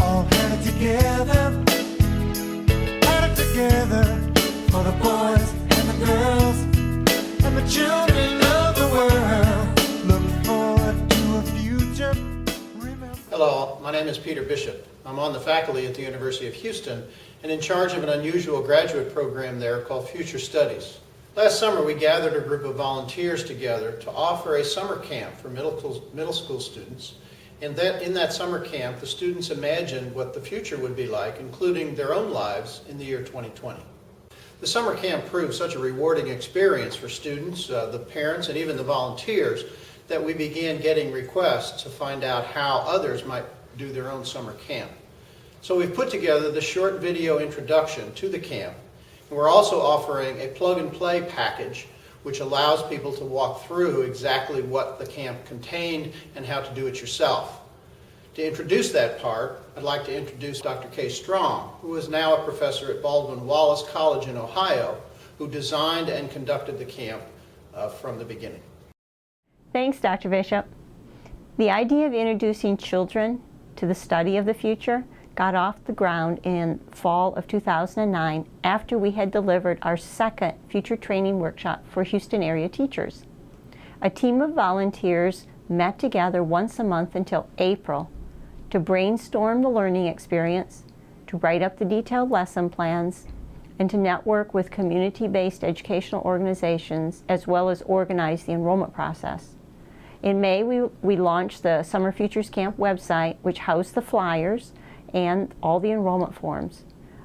all had it together for the boys and the girls and the children of the world. Look forward to a future. Hello, my name is Peter Bishop. I'm on the faculty at the University of Houston and in charge of an unusual graduate program there called Future Studies. Last summer we gathered a group of volunteers together to offer a summer camp for middle school students. And in that summer camp, the students imagined what the future would be like, including their own lives in the year 2020. The summer camp proved such a rewarding experience for students, the parents, and even the volunteers that we began getting requests to find out how others might do their own summer camp. So we've put together the short video introduction to the camp, and we're also offering a plug-and-play package which allows people to walk through exactly what the camp contained and how to do it yourself. To introduce that part, I'd like to introduce Dr. Kay Strong, who is now a professor at Baldwin Wallace College in Ohio, who designed and conducted the camp from the beginning. Thanks, Dr. Bishop. The idea of introducing children to the study of the future got off the ground in fall of 2009 after we had delivered our second future training workshop for Houston area teachers. A team of volunteers met together once a month until April to brainstorm the learning experience, to write up the detailed lesson plans, and to network with community-based educational organizations as well as organize the enrollment process. In May, we launched the Summer Futures Camp website, which housed the flyers and all the enrollment forms.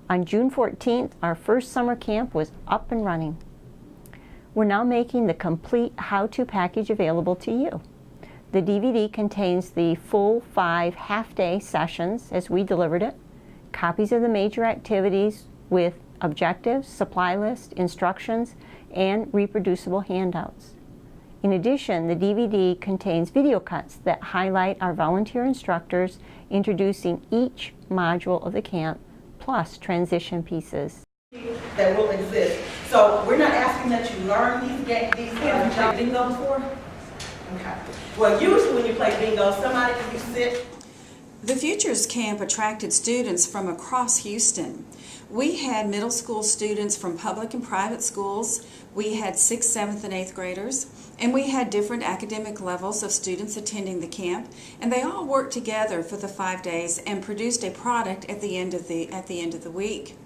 On June 14th, our first summer camp was up and running. We're now making the complete how-to package available to you. The DVD contains the full 5 half-day sessions as we delivered it, copies of the major activities with objectives, supply list, instructions, and reproducible handouts. In addition, the DVD contains video cuts that highlight our volunteer instructors introducing each module of the camp, plus transition pieces. That will exist. So we're not asking that you learn these games. These played bingo before? Okay. Well, usually when you play bingo, somebody can sit. The Futures Camp attracted students from across Houston. We had middle school students from public and private schools. We had 6th, 7th, and 8th graders. And we had different academic levels of students attending the camp. And they all worked together for the 5 days and produced a product at the end of the week.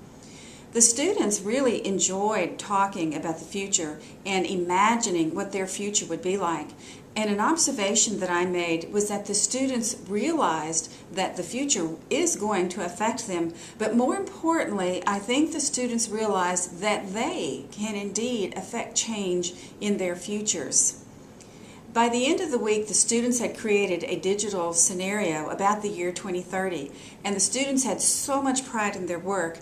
The students really enjoyed talking about the future and imagining what their future would be like. And an observation that I made was that the students realized that the future is going to affect them, but more importantly, I think the students realized that they can indeed affect change in their futures. By the end of the week, the students had created a digital scenario about the year 2030, and the students had so much pride in their work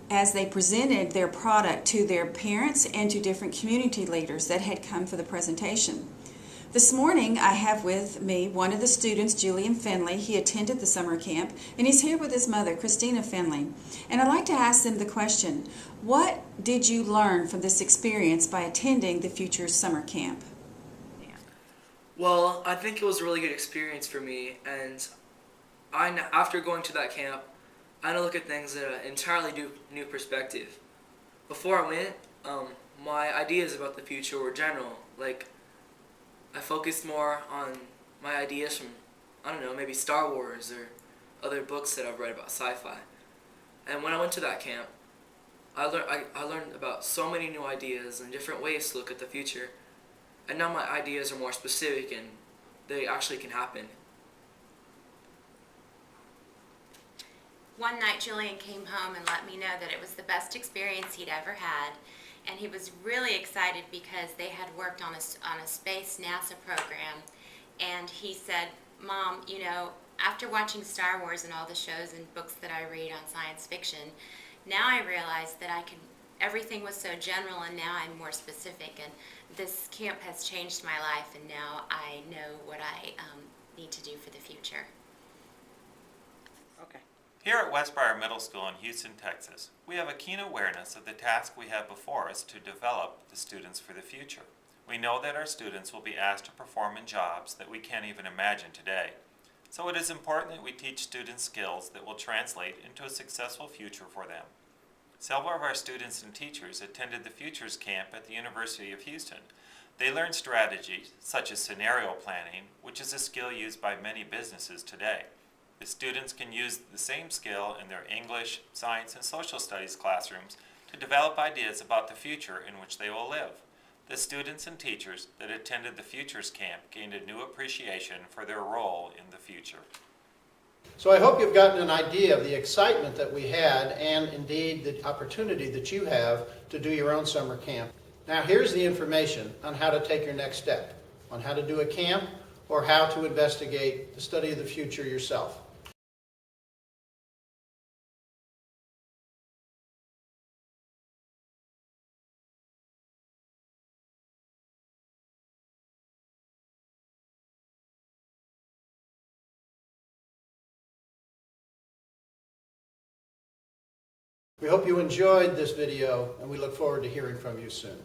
as they presented their product to their parents and to different community leaders that had come for the presentation. This morning I have with me one of the students, Julian Finley. He attended the summer camp and he's here with his mother, Christina Finley. And I'd like to ask them the question, what did you learn from this experience by attending the Futures Summer Camp? Well, I think it was a really good experience for me, and after going to that camp, I had to look at things in an entirely new perspective. Before I went, my ideas about the future were general. Like, I focused more on my ideas from, I don't know, maybe Star Wars or other books that I've read about sci-fi. And when I went to that camp, I learned about so many new ideas and different ways to look at the future. And now my ideas are more specific and they actually can happen. One night Julian came home and let me know that it was the best experience he'd ever had. And he was really excited because they had worked on a space NASA program. And he said, Mom, you know, after watching Star Wars and all the shows and books that I read on science fiction, now I realize that everything was so general and now I'm more specific. And this camp has changed my life and now I know what I need to do for the future. Okay. Here at Westbriar Middle School in Houston, Texas, we have a keen awareness of the task we have before us to develop the students for the future. We know that our students will be asked to perform in jobs that we can't even imagine today. So it is important that we teach students skills that will translate into a successful future for them. Several of our students and teachers attended the Futures Camp at the University of Houston. They learned strategies such as scenario planning, which is a skill used by many businesses today. The students can use the same skill in their English, science, and social studies classrooms to develop ideas about the future in which they will live. The students and teachers that attended the Futures Camp gained a new appreciation for their role in the future. So I hope you've gotten an idea of the excitement that we had and indeed the opportunity that you have to do your own summer camp. Now here's the information on how to take your next step, on how to do a camp or how to investigate the study of the future yourself. We hope you enjoyed this video and we look forward to hearing from you soon.